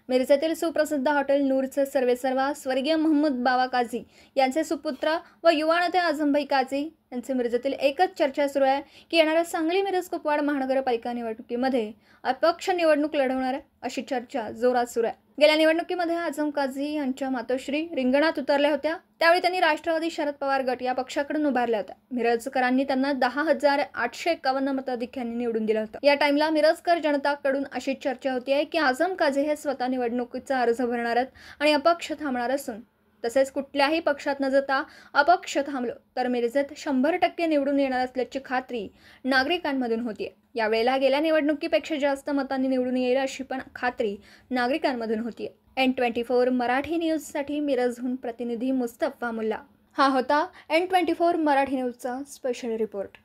मिरजेतील सुप्रसिद्ध हॉटेल नूरचे सर्वेसर्वा स्वर्गीय महमूद बावा काझी यांचे सुपुत्र व युवा नेते आझमभाई काझी यांचे मिरजेतील एकच चर्चा सुरू आहे की येणाऱ्या सांगली मिरज कुपवाड महानगरपालिका निवडणुकीमध्ये अपक्ष निवडणूक लढवणार आहे अशी चर्चा जोरात सुरू आहे। गेल्या निवडणुकीमध्ये आझम काझी यांच्या मातोश्री रिंगणात उतरल्या होत्या, त्यावेळी त्यांनी राष्ट्रवादी शरद पवार गट या पक्षाकडून उभारल्या होत्या। मिरजकरांनी त्यांना 10,851 मताधिक्यांनी निवडून दिलं होतं। या टाइमला मिरजकर जनताकडून अशी चर्चा होती आहे की आझम काझी हे स्वतः निवडणुकीचा अर्ज भरणार आहेत आणि अपक्ष थांबणार असून तसेच कुठल्याही पक्षात न जाता अपक्ष थांबलो तर मिरजेत 100% निवडून येणार असल्याची खात्री नागरिकांमधून होतीये। यावेळेला गेल्या निवडणुकीपेक्षा जास्त मतांनी निवडून येईल अशी पण खात्री नागरिकांमधून होतीये। N24 मराठी न्यूजसाठी मिरजहून प्रतिनिधी मुस्तफा मुल्ला। हा होता N24 मराठी न्यूजचा स्पेशल रिपोर्ट।